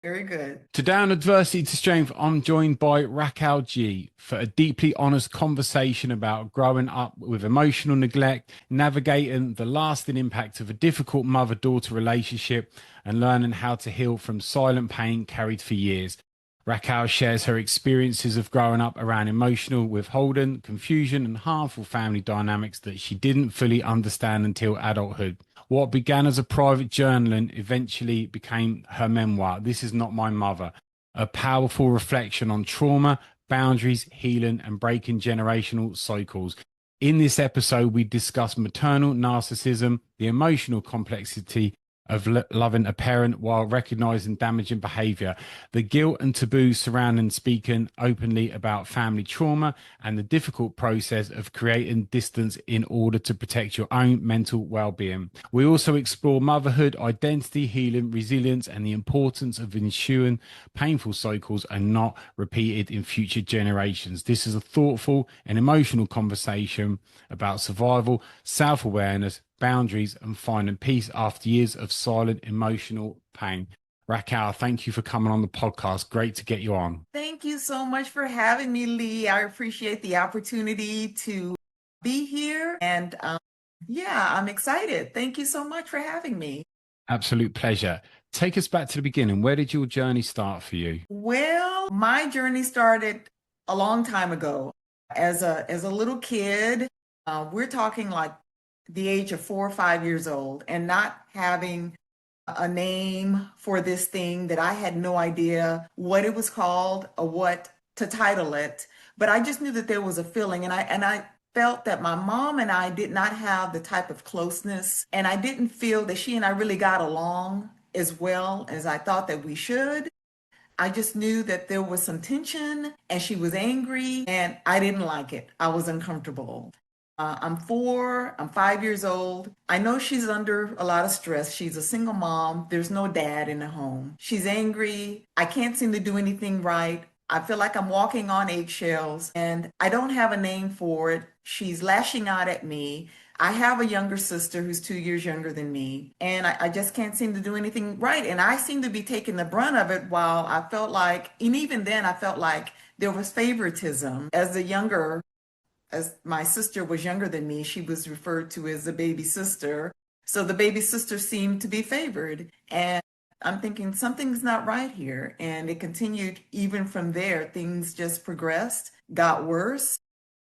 Very good. Today on Adversity to Strength, I'm joined by Raquel G for a deeply honest conversation about growing up with emotional neglect, navigating the lasting impact of a difficult mother-daughter relationship, and learning how to heal from silent pain carried for years. Raquel shares her experiences of growing up around emotional withholding, confusion, and harmful family dynamics that she didn't fully understand until adulthood. What began as a private journaling eventually became her memoir, This Is Not My Mother, a powerful reflection on trauma, boundaries, healing, and breaking generational cycles. In this episode, we discuss maternal narcissism, the emotional complexity of loving a parent while recognizing damaging behavior, the guilt and taboo surrounding speaking openly about family trauma, and the difficult process of creating distance in order to protect your own mental well-being. We also explore motherhood, identity, healing, resilience, and the importance of ensuring painful cycles are not repeated in future generations. This is a thoughtful and emotional conversation about survival, self-awareness, boundaries, and finding peace after years of silent emotional pain. Raquel, thank you for coming on the podcast. Great to get you on. Thank you so much for having me, Lee. I appreciate the opportunity to be here. And yeah, I'm excited. Thank you so much for having me. Absolute pleasure. Take us back to the beginning. Where did your journey start for you? Well, my journey started a long time ago. As a little kid, we're talking like the age of 4 or 5 years old, and not having a name for this thing that I had no idea what it was called or what to title it. But I just knew that there was a feeling, and I felt that my mom and I did not have the type of closeness, and I didn't feel that she and I really got along as well as I thought that we should. I just knew that there was some tension and she was angry and I didn't like it. I was uncomfortable. I'm 5 years old. I know she's under a lot of stress. She's a single mom. There's no dad in the home. She's angry. I can't seem to do anything right. I feel like I'm walking on eggshells and I don't have a name for it. She's lashing out at me. I have a younger sister who's 2 years younger than me, and I just can't seem to do anything right. And I seem to be taking the brunt of it while I felt like, and even then, I felt like there was favoritism. As my sister was younger than me, she was referred to as the baby sister. So the baby sister seemed to be favored. And I'm thinking something's not right here. And it continued even from there. Things just progressed, got worse.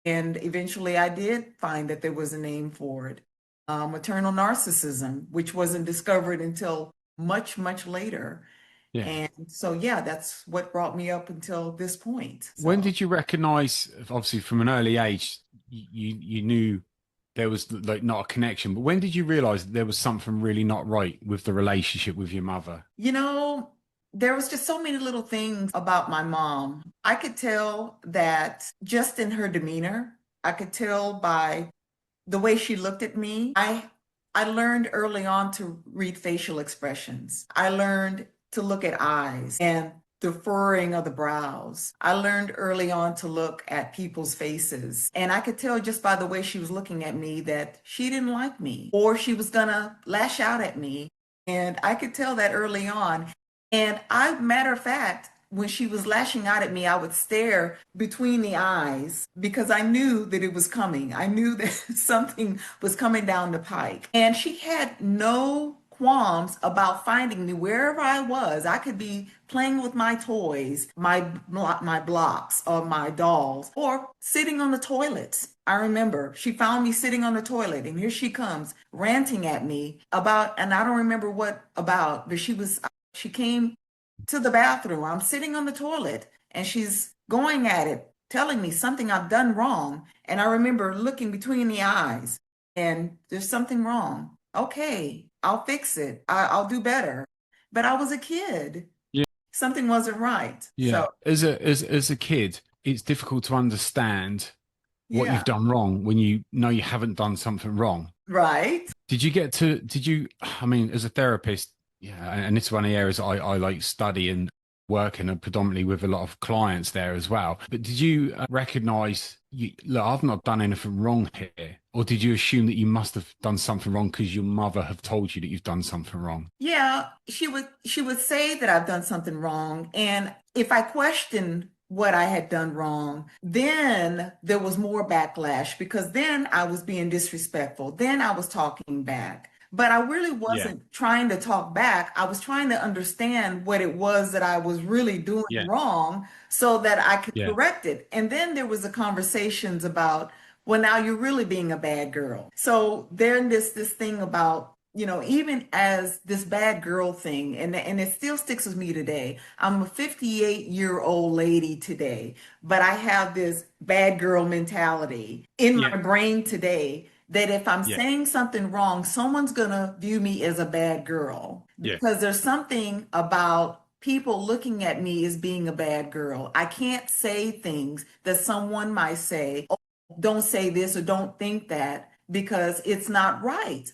And eventually I did find that there was a name for it. Maternal narcissism, which wasn't discovered until much, much later. Yeah. And so, yeah, that's what brought me up until this point. When So. did you recognize, obviously from an early age, you knew there was like not a connection, but when did you realize that there was something really not right with the relationship with your mother? You know, there was just so many little things about my mom. I could tell that just in her demeanor. I could tell by the way she looked at me. I learned early on to read facial expressions. I learned to look at eyes and the furrowing of the brows. I learned early on to look at people's faces. And I could tell just by the way she was looking at me that she didn't like me or she was gonna lash out at me. And I could tell that early on. And matter of fact, when she was lashing out at me, I would stare between the eyes because I knew that it was coming. I knew that something was coming down the pike. And she had no qualms about finding me wherever I was. I could be playing with my toys, my blocks, or my dolls, or sitting on the toilet. I remember she found me sitting on the toilet, and here she comes ranting at me about, and I don't remember what about, but she came to the bathroom. I'm sitting on the toilet and she's going at it, telling me something I've done wrong. And I remember looking between the eyes and there's something wrong. Okay, I'll fix it. I'll do better. But I was a kid. Yeah. Something wasn't right. Yeah. So, As a kid, it's difficult to understand what yeah, you've done wrong when you know you haven't done something wrong. right. Did you, I mean, as a therapist, yeah, and it's one of the areas I like study, and working predominantly with a lot of clients there as well. But did you recognize, look, I've not done anything wrong here? Or did you assume that you must have done something wrong because your mother have told you that you've done something wrong? Yeah, she would say that I've done something wrong. And if I questioned what I had done wrong, then there was more backlash because then I was being disrespectful. Then I was talking back. But I really Yeah, wasn't trying to talk back. I was trying to understand what it was that I was really doing yeah, wrong so that I could yeah, correct it. And then there was the conversations about, well, now you're really being a bad girl. So then this thing about, even as this bad girl thing, and it still sticks with me today. I'm a 58-year-old lady today, but I have this bad girl mentality in yeah, my brain today that if I'm yeah, saying something wrong, someone's gonna view me as a bad girl yeah, because there's something about people looking at me as being a bad girl. I can't say things that someone might say, oh, don't say this or don't think that because it's not right.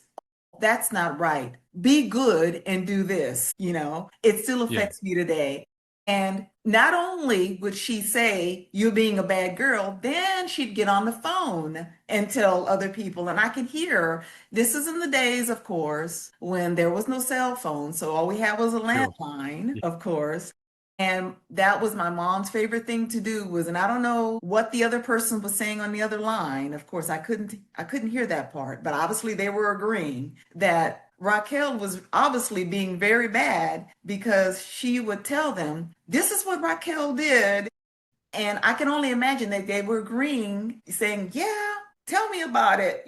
That's not right. Be good and do this. It still yeah, affects me today. And not only would she say, you're being a bad girl, then she'd get on the phone and tell other people. And I can hear her. This is in the days, of course, when there was no cell phone. So all we had was a sure. landline, Yeah, of course. And that was my mom's favorite thing to do was, and I don't know what the other person was saying on the other line. Of course, I couldn't hear that part, but obviously they were agreeing that Raquel was obviously being very bad because she would tell them, this is what Raquel did. And I can only imagine that they were agreeing, saying, yeah, tell me about it.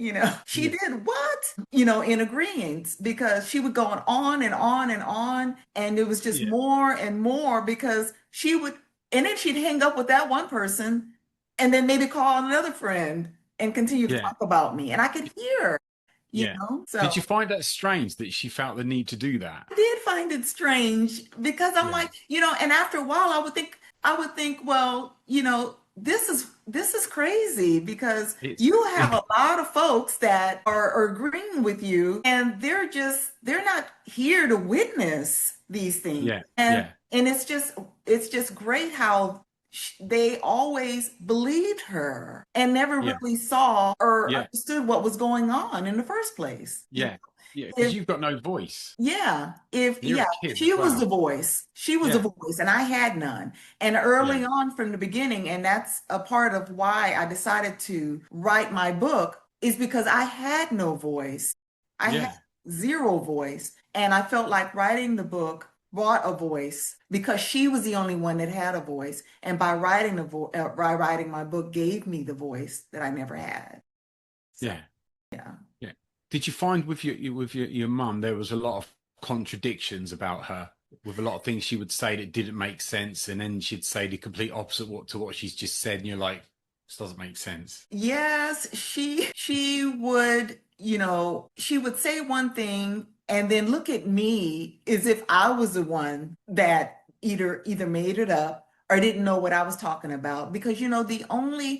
She yeah, did what? In agreement because she would go on and on and on. And it was just yeah, more and more because she would, and then she'd hang up with that one person and then maybe call another friend and continue to yeah, talk about me. And I could hear, yeah. Did so. you find that strange that she felt the need to do that? I did find it strange because I'm Yeah, like, and after a while I would think, well, this is crazy because it's you have yeah, a lot of folks that are agreeing with you and they're not here to witness these things. yeah, And yeah, and it's just great how they always believed her and never yeah, really saw or yeah, understood what was going on in the first place. yeah, yeah. Because If you've got no voice. yeah, if And you're a yeah, kid she as was the well. voice. She was the Yeah, voice, and I had none. And yeah, early on from the beginning, and that's a part of why I decided to write my book, is because I had no voice. I had yeah, zero voice, and I felt like writing the book brought a voice because she was the only one that had a voice. And by writing my book, gave me the voice that I never had. So yeah, yeah. yeah. Did you find with your mum there was a lot of contradictions about her, with a lot of things she would say that didn't make sense, and then she'd say the complete opposite to what she's just said, and you're like, this doesn't make sense. Yes, she would say one thing and then look at me as if I was the one that either made it up or didn't know what I was talking about. Because the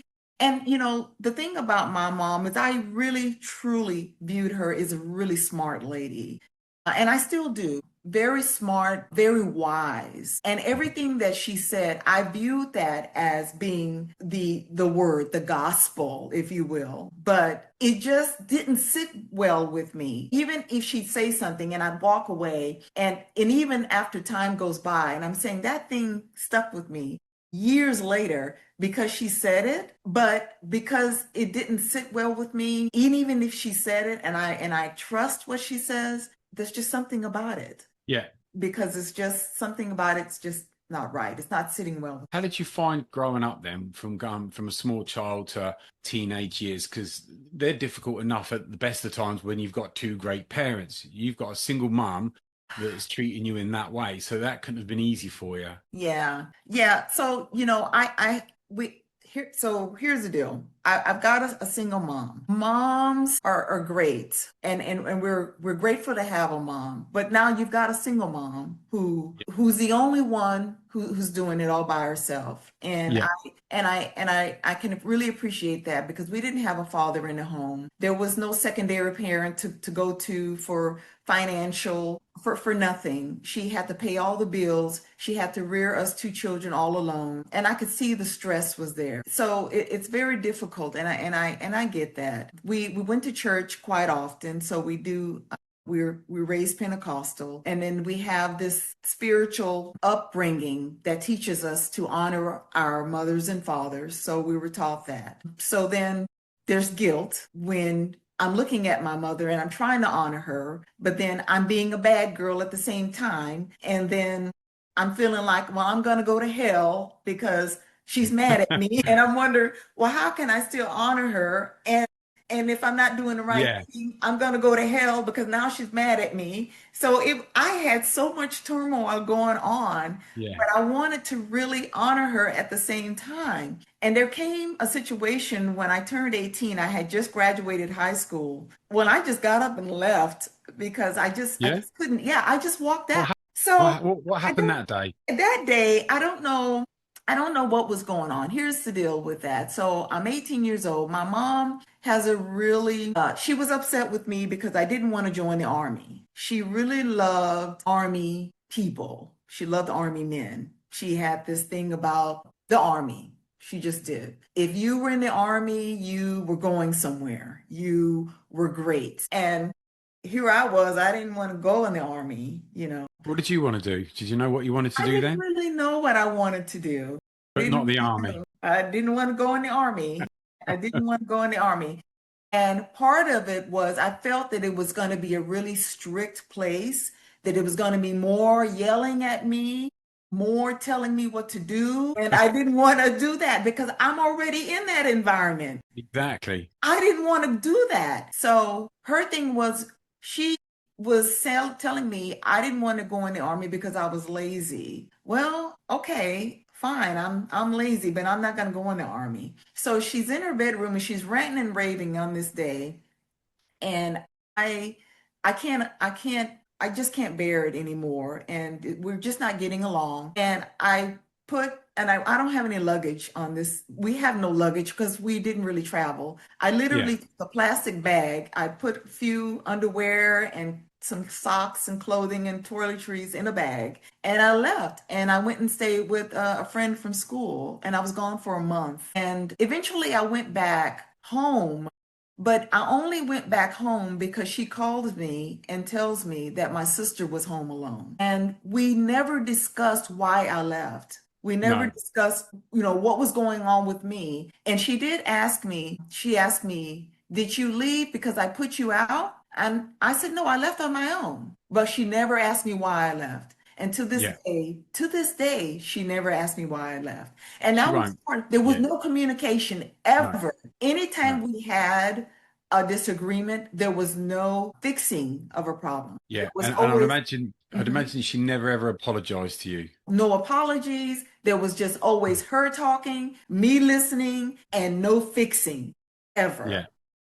thing about my mom is I really truly viewed her as a really smart lady. And I still do. Very smart, very wise. And everything that she said, I viewed that as being the word, the gospel, if you will. But it just didn't sit well with me. Even if she'd say something and I'd walk away, and even after time goes by, and I'm saying that thing stuck with me years later because she said it, but because it didn't sit well with me, and even if she said it and I trust what she says, there's just something about it Yeah. because it's just something about it's just not right. It's not sitting well. How did you find growing up then, from going from a small child to teenage years? Because they're difficult enough at the best of times when you've got two great parents. You've got a single mum that's treating you in that way, so that couldn't have been easy for you. Yeah. Yeah. So, I we here so here's the deal. I've got a single mom. Moms are great, and we're grateful to have a mom. But now you've got a single mom who's the only one who's doing it all by herself. And Yeah. I can really appreciate that because we didn't have a father in the home. There was no secondary parent to go to for financial for nothing. She had to pay all the bills. She had to rear us two children all alone. And I could see the stress was there. So it's very difficult. And I get that. We went to church quite often. So we do we're raised Pentecostal, and then we have this spiritual upbringing that teaches us to honor our mothers and fathers. So we were taught that. So then there's guilt when I'm looking at my mother and I'm trying to honor her, but then I'm being a bad girl at the same time. And then I'm feeling like, well, I'm going to go to hell because she's mad at me. And I'm wondering, well, how can I still honor her? And if I'm not doing the right Yeah. thing, I'm going to go to hell because now she's mad at me. So I had so much turmoil going on, Yeah. but I wanted to really honor her at the same time. And there came a situation when I turned 18. I had just graduated high school. When I just got up and left because I Yeah. just couldn't. Yeah, I just walked What out. hap- So what I happened don't that day? that day, I don't know. I don't know what was going on. Here's the deal with that. So I'm 18 years old. My mom has a really, she was upset with me because I didn't want to join the army. She really loved army people. She loved army men. She had this thing about the army. She just did. If you were in the army, you were going somewhere. You were great. And here I was, I didn't want to go in the army. What did you want to do? Did you know what you wanted to I do didn't then? really know what I wanted to do. But not Didn't the really army. know. I didn't want to go in the army. I didn't want to go in the army. And part of it was I felt that it was going to be a really strict place, that it was going to be more yelling at me, more telling me what to do. And I didn't want to do that because I'm already in that environment. Exactly. I didn't want to do that. So her thing was she was telling me I didn't want to go in the army because I was lazy. Well, okay, fine. I'm lazy, but I'm not going to go in the army. So she's in her bedroom and she's ranting and raving on this day, and I I just can't bear it anymore, and we're just not getting along. And I don't have any luggage on this. We have no luggage because we didn't really travel. I Yeah. literally took a plastic bag. I put a few underwear and some socks and clothing and toiletries in a bag, and I left. And I went and stayed with a friend from school, and I was gone for a month. And eventually I went back home, but I only went back home because she calls me and tells me that my sister was home alone. And we never discussed why I left. We never No. discussed, what was going on with me. And she asked me, did you leave because I put you out? And I said, no, I left on my own. But she never asked me why I left. And Yeah. to this day, she never asked me why I left. And She that was won't. part, there was Yeah. no communication No. ever. No. Anytime we had a disagreement, there was no fixing of a problem. There Yeah. was And I'd always imagine I'd mhm, imagine she never ever apologized to you. no apologies. There was just always her talking, me listening, and no fixing Yeah. ever,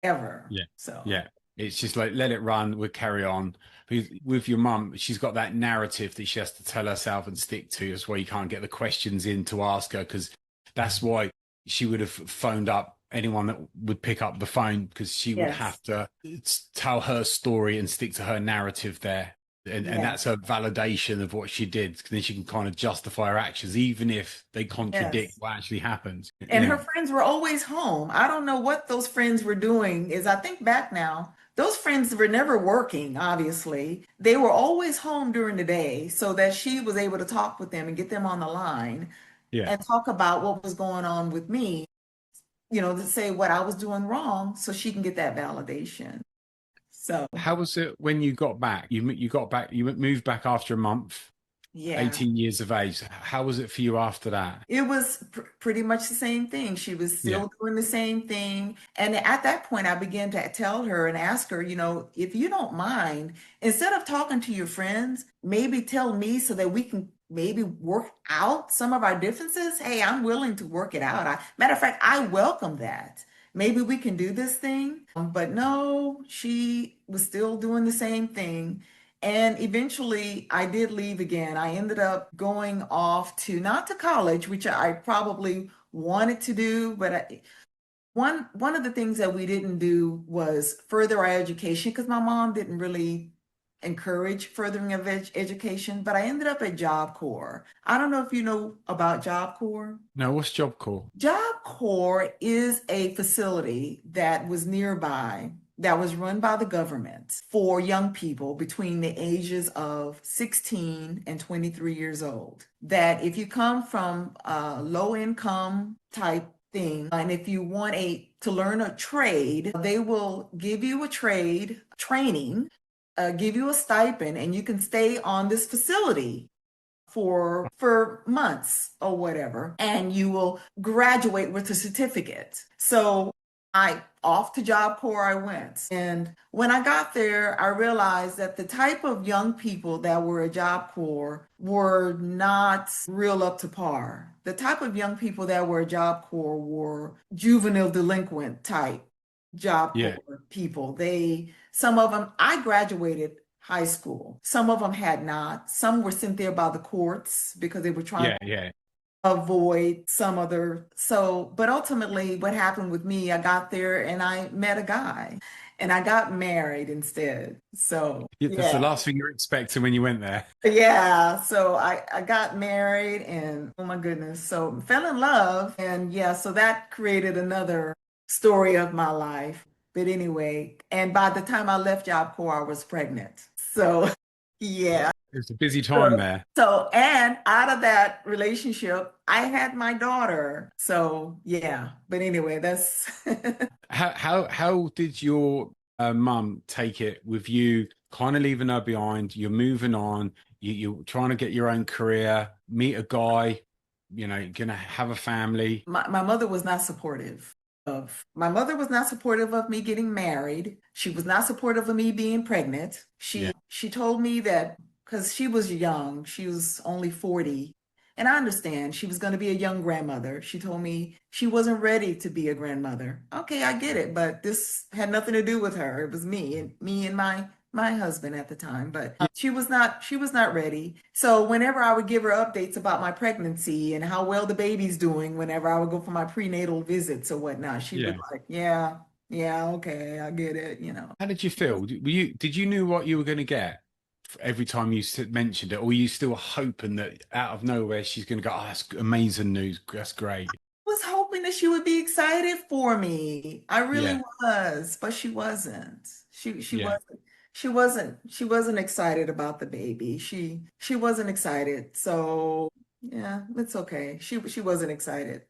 ever. Yeah. So, Yeah. It's just like let it run, we'll carry on. With your mum, she's got that narrative that she has to tell herself and stick to. That's why you can't get the questions in to ask her, because that's why she would have phoned up anyone that would pick up the phone, because she would yes, have to tell her story and stick to her narrative there. And yes, that's her validation of what she did. Then she can kind of justify her actions, even if they contradict yes. what actually happened. And her Yeah. friends were always home. I don't know what those friends were doing. Is I think back now, those friends were never working, obviously. They were always home during the day so that she was able to talk with them and get them on the line Yeah. and talk about what was going on with me, to say what I was doing wrong so she can get that validation. So, How was it when you got back? You got back. You moved back after a month, yeah. 18 years of age. How was it for you after that? It was pretty much the same thing. She was Yeah. still doing the same thing. And at that point, I began to tell her and ask her, if you don't mind, instead of talking to your friends, maybe tell me so that we can maybe work out some of our differences. Hey, I'm willing to work it out. Matter of fact, I welcome that. maybe we can do this thing. But no, she was still doing the same thing. And eventually I did leave again. I ended up going off to, not to college, which I probably wanted to do, but one of the things that we didn't do was further our education because my mom didn't really encourage furthering of education, but I ended up at Job Corps. I don't know if you know about Job Corps. No, what's Job Corps? Job Corps is a facility that was nearby that was run by the government for young people between the ages of 16 and 23 years old. That if you come from a low income type thing, and if you want to learn a trade, they will give you a trade training, give you a stipend, and you can stay on this facility for months or whatever, and you will graduate with a certificate. So I off to Job Corps I went. And when I got there, I realized that the type of young people that were at Job Corps were not real up to par. The type of young people that were at Job Corps were juvenile delinquent type Job Yeah, Corps people. Some of them, I graduated high school. Some of them had not. Some were sent there by the courts because they were trying yeah, yeah. avoid some other. So, but ultimately, what happened with me, I got there and I met a guy and I got married instead. So, Yeah, that's the yeah. last thing you're expecting when you went there. Yeah, so I got married and oh my goodness, so fell in love and yeah, so that created another story of my life. But anyway, and by the time I left Job Corps, I was pregnant. So yeah. It was a busy So, time there. and out of that relationship, I had my daughter. So yeah, but anyway, that's How did your mum take it with you kind of leaving her behind? You're moving on. You're trying to get your own career, meet a guy. You're gonna have a family. my mother was not supportive my mother was not supportive of me getting married. She was not supportive of me being pregnant. Yeah, She told me that because she was young, she was only 40. And I understand she was going to be a young grandmother. She told me she wasn't ready to be a grandmother. Okay, I get it, but this had nothing to do with her. It was me and my husband at the time, but yeah, she was not ready. So whenever I would give her updates about my pregnancy and how well the baby's doing, whenever I would go for my prenatal visits or whatnot, she would yeah. like, yeah, yeah, okay, I get it. How did you feel? Did you knew what you were going to get every time you mentioned it, or were you still hoping that out of nowhere she's going to go, "Oh, that's amazing news. That's great." Was hoping that she would be excited for me. I really Yeah, was, but she wasn't. yeah, She wasn't excited about the baby. She wasn't excited. So yeah, it's okay. She wasn't excited.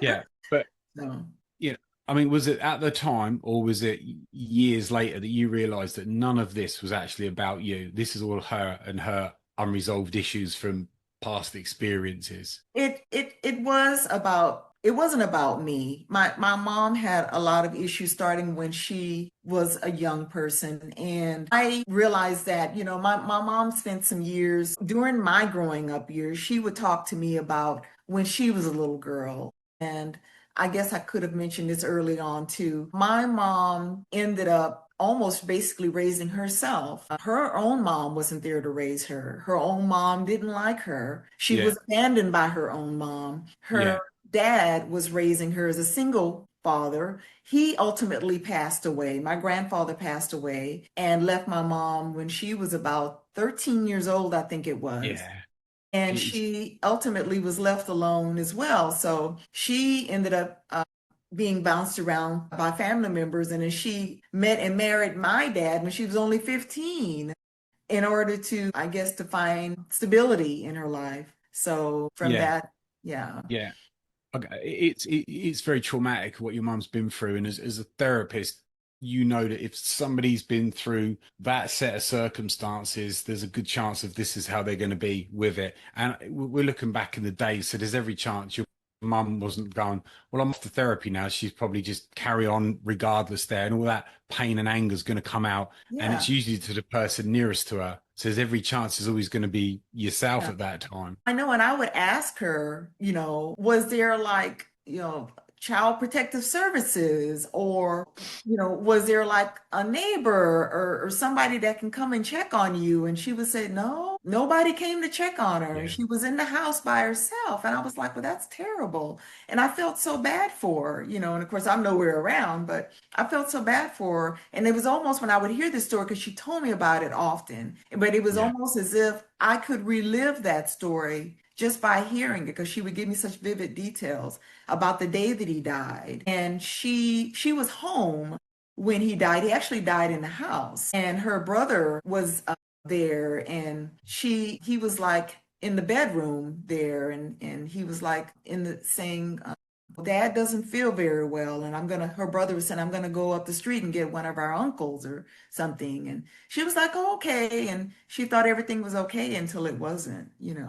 yeah. But No. you know, I mean, was it at the time, or was it years later that you realized that none of this was actually about you? This is all her and her unresolved issues from past experiences. It wasn't about me. My mom had a lot of issues starting when she was a young person. And I realized that, my mom spent some years during my growing up years, she would talk to me about when she was a little girl. And I guess I could have mentioned this early on too. My mom ended up almost basically raising herself. Her own mom wasn't there to raise her. Her own mom didn't like her. She Yeah, was abandoned by her own mom. Her yeah, dad was raising her as a single father. He ultimately passed away. My grandfather passed away and left my mom when she was about 13 years old, I think it was. yeah. And It's she ultimately was left alone as well. So she ended up being bounced around by family members. And then she met and married my dad when she was only 15 in order to, I guess, to find stability in her life. So from yeah, that, yeah. yeah. Okay, it's very traumatic what your mum's been through, and as a therapist, you know that if somebody's been through that set of circumstances, there's a good chance of this is how they're going to be with it. And we're looking back in the day, so there's every chance your mum wasn't going, well, I'm off to therapy now. She's probably just carry on regardless there, and all that pain and anger is going to come out, and Yeah. it's usually to the person nearest to her. So there's every chance is always going to be yourself Yeah. at that time. I know, and I would ask her, was there like, child protective services, or was there like a neighbor or somebody that can come and check on you? And she would say, no, nobody came to check on her. Yeah. She was in the house by herself. And I was like, well, that's terrible. And I felt so bad for her, and of course I'm nowhere around, but I felt so bad for her. And it was almost when I would hear this story, because she told me about it often, but it was Yeah. almost as if I could relive that story just by hearing it, because she would give me such vivid details about the day that he died. And she was home when he died. He actually died in the house, and her brother was there, and he was like in the bedroom there, and he was like in the saying, Dad doesn't feel very well, and her brother was saying, I'm gonna go up the street and get one of our uncles or something. And she was like, oh, okay. And she thought everything was okay until it wasn't. Yeah.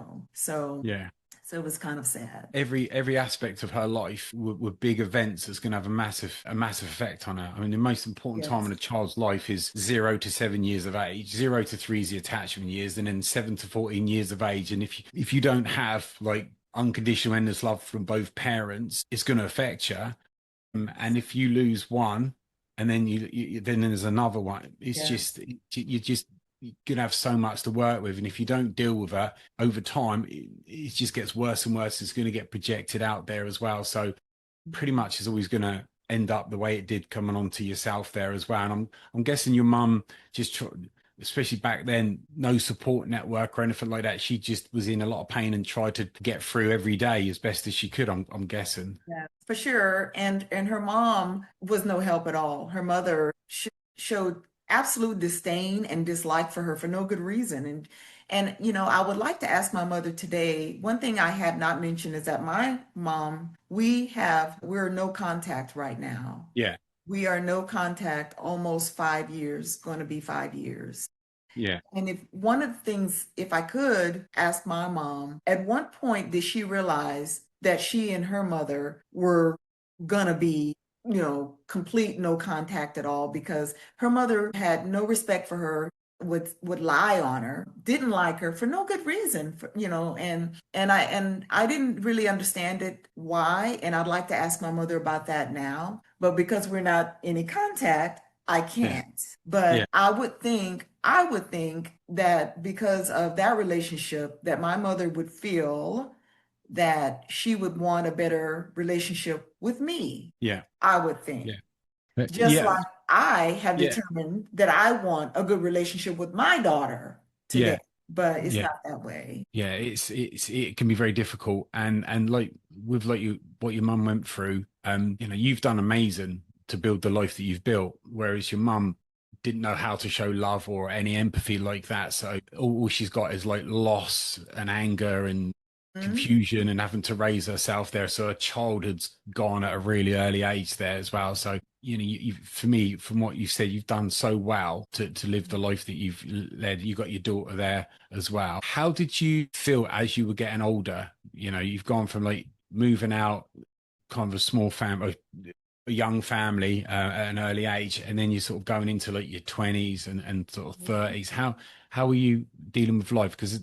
So it was kind of sad. Every aspect of her life were big events that's going to have a massive effect on her. I mean, the most important time in Yes. a child's life is 0 to 7 years of age. 0 to 3 is the attachment years, and then 7 to 14 years of age. And if you don't have like unconditional endless love from both parents, it's going to affect you. And if you lose one, and then then there's another one, it's Yeah. just you're gonna have so much to work with. And if you don't deal with her over time, it just gets worse and worse. It's going to get projected out there as well. So pretty much is always going to end up the way it did, coming onto yourself there as well. And I'm guessing your mum especially back then, no support network or anything like that. She just was in a lot of pain and tried to get through every day as best as she could. I'm guessing. Yeah, for sure. And her mom was no help at all. Her mother showed absolute disdain and dislike for her for no good reason. And I would like to ask my mother today. One thing I have not mentioned is that my mom, we're no contact right now. Yeah, We are no contact, almost 5 years, going to be 5 years. yeah, And if one of the things, if I could ask my mom, at what point did she realize that she and her mother were gonna be, complete no contact at all? Because her mother had no respect for her, would lie on her, didn't like her for no good reason, and I didn't really understand it why, and I'd like to ask my mother about that now. But because we're not any contact, I yeah, can't. But yeah, I would think that because of that relationship, that my mother would feel that she would want a better relationship with me. yeah, I would think. yeah. But Just yeah, like I have yeah, determined that I want a good relationship with my daughter today, yeah, but it's yeah. not that way. Yeah, it can be very difficult, and like with like you what your mum went through, you've done amazing to build the life that you've built, whereas your mum didn't know how to show love or any empathy like that. So all she's got is like loss and anger and Mhm. confusion and having to raise herself there. So her childhood's gone at a really early age there as well. So, for me, from what you've said, you've done so well to live the life that you've led. You got your daughter there as well. How did you feel as you were getting older? You've gone from like moving out, kind of a small family, a young family at an early age, and then you're sort of going into like your 20s and sort of 30s. How are you dealing with life? Because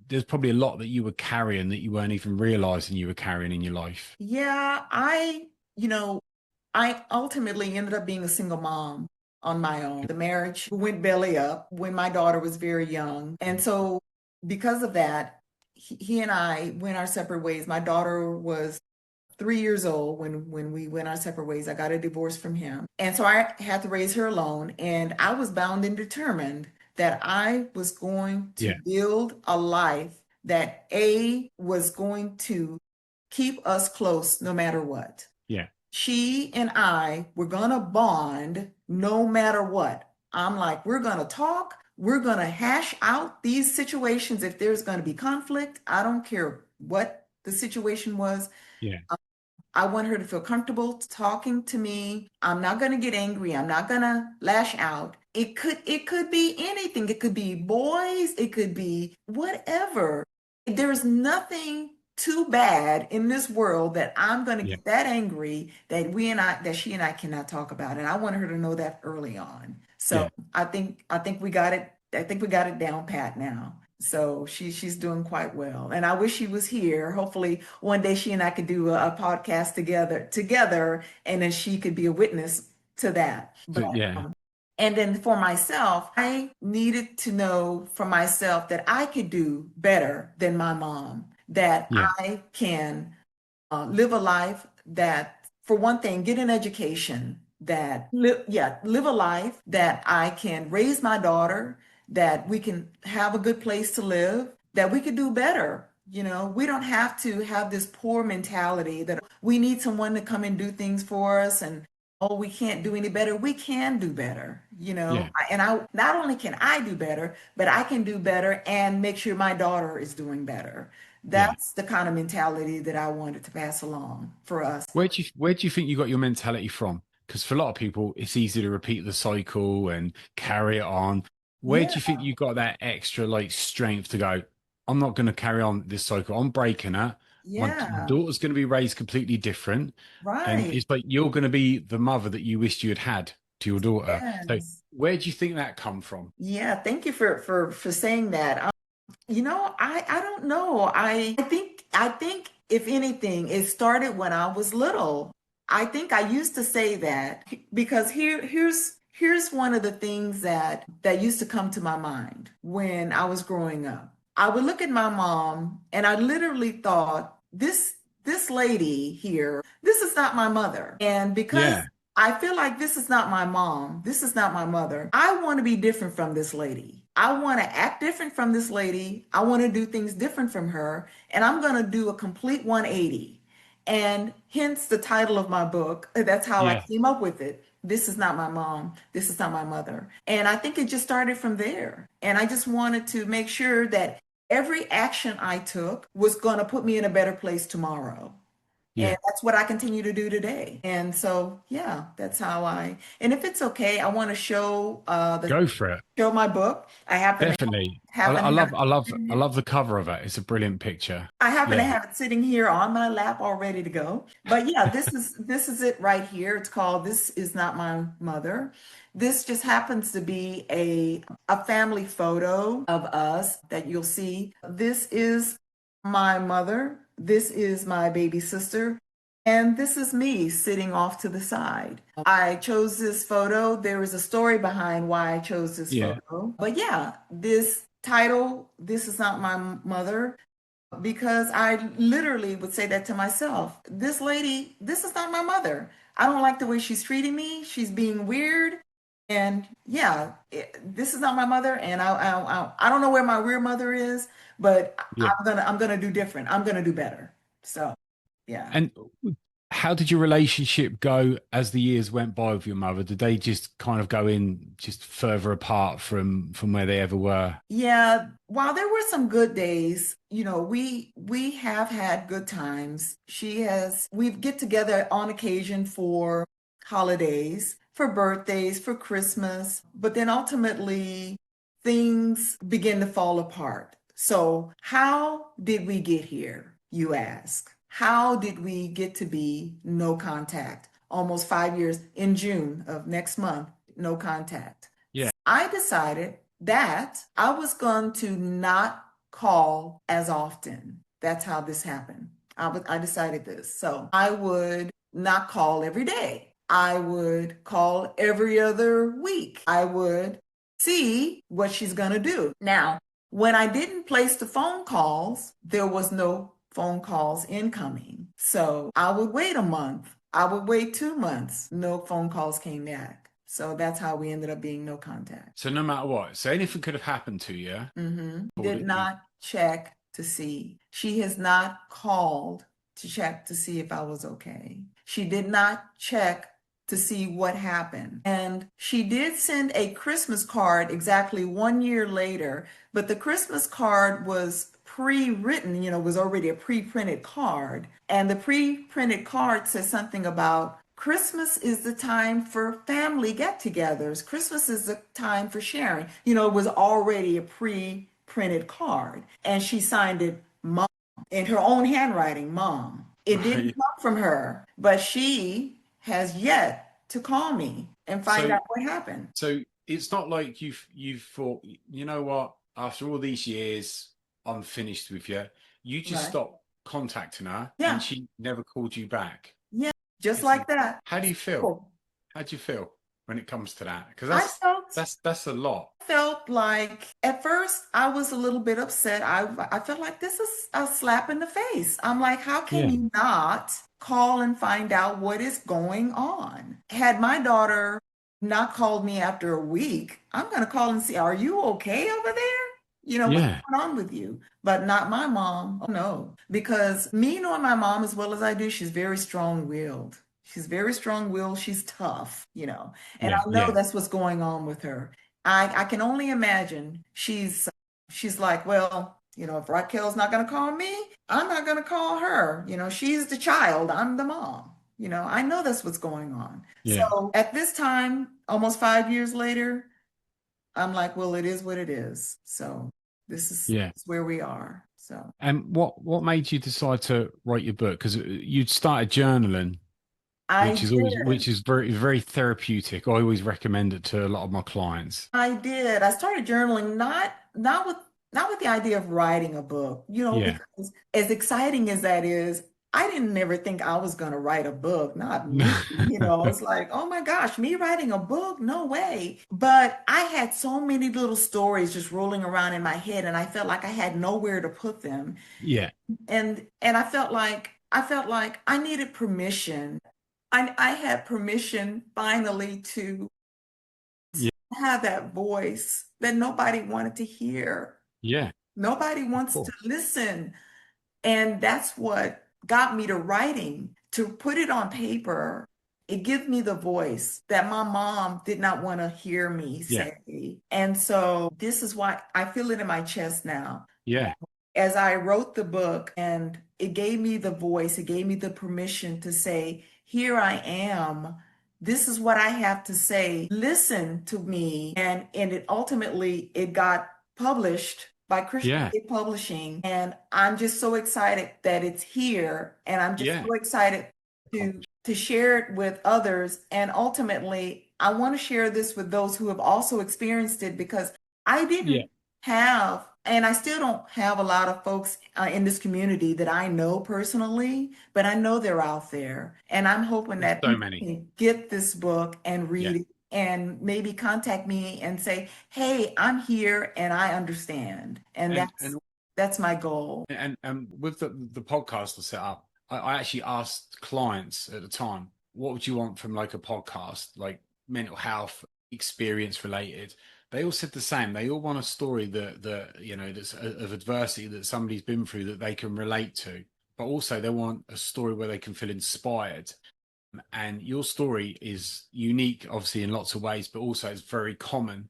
there's probably a lot that you were carrying that you weren't even realizing you were carrying in your life. Yeah, you know, I ultimately ended up being a single mom on my own. The marriage went belly up when my daughter was very young. And so because of that, he and I went our separate ways. My daughter was 3 years old when we went our separate ways. I got a divorce from him. And so I had to raise her alone. And I was bound and determined that I was going to Yeah, build a life that was going to keep us close no matter what. yeah, She and I were gonna bond no matter what. I'm like, we're gonna talk, we're gonna hash out these situations. If there's gonna be conflict, I don't care what the situation was. yeah, I want her to feel comfortable talking to me. I'm not going to get angry. I'm not going to lash out. It could be anything. It could be boys, it could be whatever. There's nothing too bad in this world that I'm going to yeah, get that angry that she and I cannot talk about. And I want her to know that early on. So yeah. I think we got it. I think we got it down pat now. So she's doing quite well. And I wish she was here. Hopefully one day she and I could do a podcast together, and then she could be a witness to that. So, But yeah, and then for myself, I needed to know for myself that I could do better than my mom, that yeah, I can live a life that, for one thing, get an education, live a life that I can raise my daughter, that we can have a good place to live, that we could do better. We don't have to have this poor mentality that we need someone to come and do things for us, and oh, we can't do any better. We can do better. yeah, And I not only can I do better, but I can do better and make sure my daughter is doing better. yeah. That's the kind of mentality that I wanted to pass along for us. Where do you think you got your mentality from? Because for a lot of people, it's easy to repeat the cycle and carry it on. Where do Yeah, you think you got that extra like strength to go, I'm not going to carry on this cycle. I'm breaking it. My yeah, daughter's going to be raised completely different. And right. it's like you're going to be the mother that you wished you had had to your daughter. So Yes. where do you think that come from? Yeah, thank you for saying that. I don't know. I think if anything, it started when I was little. I think I used to say that because here's one of the things that used to come to my mind when I was growing up. I would look at my mom and I literally thought, this lady here, this is not my mother. And because Yeah, I feel like this is not my mom, this is not my mother, I want to be different from this lady. I want to act different from this lady. I want to do things different from her. And I'm going to do a complete 180. And hence the title of my book. That's how I yeah, came up with it. This is not my mom. This is not my mother. And I think it just started from there. And I just wanted to make sure that every action I took was going to put me in a better place tomorrow. yeah. And that's what I continue to do today. And so, yeah, and if it's okay, I want to Go for it. show my book. Definitely. Happen to have I love the cover of it. It's a brilliant picture. I happen to Yeah. have it sitting here on my lap all ready to go. But yeah, this is it right here. It's called This Is Not My Mother. This just happens to be a family photo of us that you'll see. This is my mother. This is my baby sister. And this is me sitting off to the side. I chose this photo. There is a story behind why I chose this Yeah. photo. But yeah, this title, This Is Not My Mother, because I literally would say that to myself. This lady, this is not my mother. I don't like the way she's treating me. She's being weird. And yeah, this is not my mother. And I don't know where my real mother is, but Yeah. I'm gonna do different. I'm gonna do better. So yeah. And how did your relationship go as the years went by with your mother? Did they just kind of go in just further apart from where they ever were? Yeah, while there were some good days, we have had good times. We get together on occasion for holidays, for birthdays, for Christmas, but then ultimately things begin to fall apart. So, how did we get here, you ask? How did we get to be no contact? Almost 5 years in June of next month, no contact. Yeah. I decided that I was going to not call as often. That's how this happened. I decided this. So I would not call every day. I would call every other week. I would see what she's going to do. Now, when I didn't place the phone calls, there was no phone calls incoming. So I would wait a month. I would wait 2 months. No phone calls came back. So that's how we ended up being no contact. So no matter what, so anything could have happened to you. Did not check to see. She has not called to check to see if I was okay. She did not check to see what happened. And she did send a Christmas card exactly 1 year later, but the Christmas card was pre-written, was already a pre-printed card. And the pre-printed card says something about Christmas is the time for family get-togethers. Christmas is the time for sharing. It was already a pre-printed card. And she signed it Mom in her own handwriting, Mom. It didn't Right. come from her, but she has yet to call me and find So out what happened. so it's not like you've thought, you know what? after all these years, I'm finished with you. You just Right. stopped contacting her and Yeah. she never called you back. Yeah. Just It's like that. how do you feel? Cool. How do you feel when it comes to that? Because I that's a lot. felt like at first I was a little bit upset. I felt like this is a slap in the face. I'm like, how can Yeah. you not call and find out what is going on? Had my daughter not called me after a week, I'm going to call and see, are you okay over there? What's Yeah. going on with you? But not my mom. Oh no, because me knowing my mom as well as I do, she's very strong-willed. She's very strong-willed. She's tough. And Yeah. I know Yeah. that's what's going on with her. I can only imagine she's like, well, if Raquel's not going to call me, I'm not going to call her. She's the child, I'm the mom. I know that's what's going on. Yeah. So at this time, almost 5 years later, I'm like, well, it is what it is. So Yeah. this is where we are. So And what made you decide to write your book? Because you'd started journaling, I which did. is very very therapeutic. I always recommend it to a lot of my clients. I did. I started journaling not with the idea of writing a book, Yeah. because as exciting as that is, I didn't never think I was going to write a book, not me. I was like, oh my gosh, me writing a book? No way. But I had so many little stories just rolling around in my head, and I felt like I had nowhere to put them. Yeah. And I felt like I needed permission. I had permission finally to Yeah. have that voice that nobody wanted to hear. Yeah. Nobody Of wants to course. listen. And that's what got me to writing, to put it on paper. It gives me the voice that my mom did not want to hear me Yeah. say. And so this is why I feel it in my chest now. Yeah. As I wrote the book, and it gave me the voice, it gave me the permission to say, here I am. This is what I have to say. Listen to me. And it ultimately it got published by Christian Yeah. Faith Publishing. And I'm just so excited that it's here. And I'm just Yeah. so excited to Accomplish. to share it with others. And ultimately, I want to share this with those who have also experienced it, because I Yeah. didn't have, and I still don't have a lot of folks in this community that I know personally, but I know they're out there. And I'm hoping There's that so people many. can get this book and Yeah. read it and maybe contact me and say, hey, I'm here and I understand. And And that's my goal. and with the podcast I set up, I actually asked clients at the time, what would you want from like a podcast, like mental health experience related? They all said the same. They all want a story that that's of adversity that somebody's been through that they can relate to, but also they want a story where they can feel inspired. And your story is unique, obviously, in lots of ways, but also it's very common.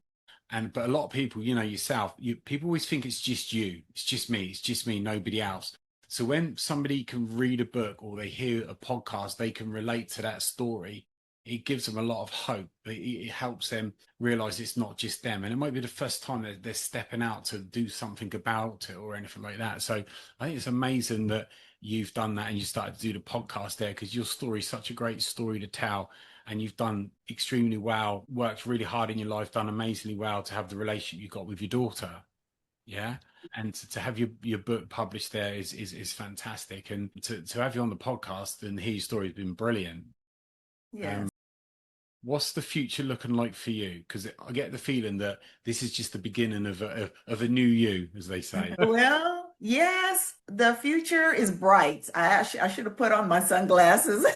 But a lot of people, yourself, people always think it's just you, it's just me, nobody else. So when somebody can read a book or they hear a podcast, they can relate to that story. It gives them a lot of hope. It helps them realize it's not just them. And it might be the first time that they're stepping out to do something about it or anything like that. So I think it's amazing that you've done that and you started to do the podcast there, because your story is such a great story to tell, and you've done extremely well, worked really hard in your life, done amazingly well to have the relationship you got with your daughter. Yeah. And to have your book published there is fantastic. And to have you on the podcast and hear your story has been brilliant. Yes. Um, what's the future looking like for you? Because I get the feeling that this is just the beginning of a new you, as they say. Well, yes, the future is bright. I should have put on my sunglasses.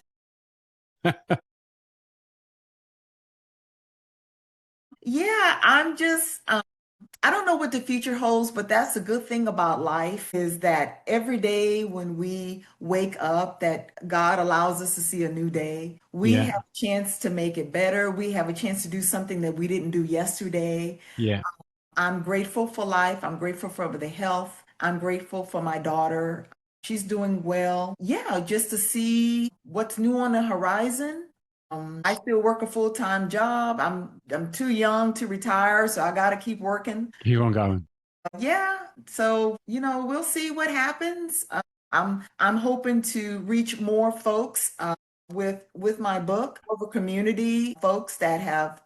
Yeah, I don't know what the future holds, but that's a good thing about life, is that every day when we wake up, that God allows us to see a new day. We Yeah. have a chance to make it better. We have a chance to do something that we didn't do yesterday. Yeah. I'm grateful for life. I'm grateful for the health. I'm grateful for my daughter. She's doing well. Yeah, just to see what's new on the horizon. I still work a full-time job. I'm too young to retire, so I got to keep working. Keep on going. Yeah, so we'll see what happens. I'm hoping to reach more folks with my book, over community folks that have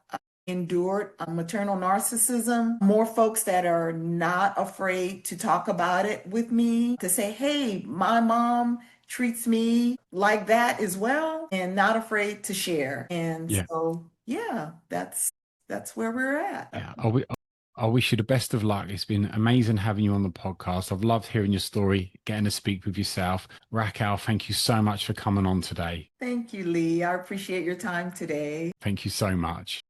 endured maternal narcissism, more folks that are not afraid to talk about it with me, to say, hey, my mom treats me like that as well, and not afraid to share. And Yeah. so, yeah, that's where we're at. Yeah. I wish you the best of luck. It's been amazing having you on the podcast. I've loved hearing your story, getting to speak with yourself. Raquel, thank you so much for coming on today. Thank you, Lee. I appreciate your time today. Thank you so much.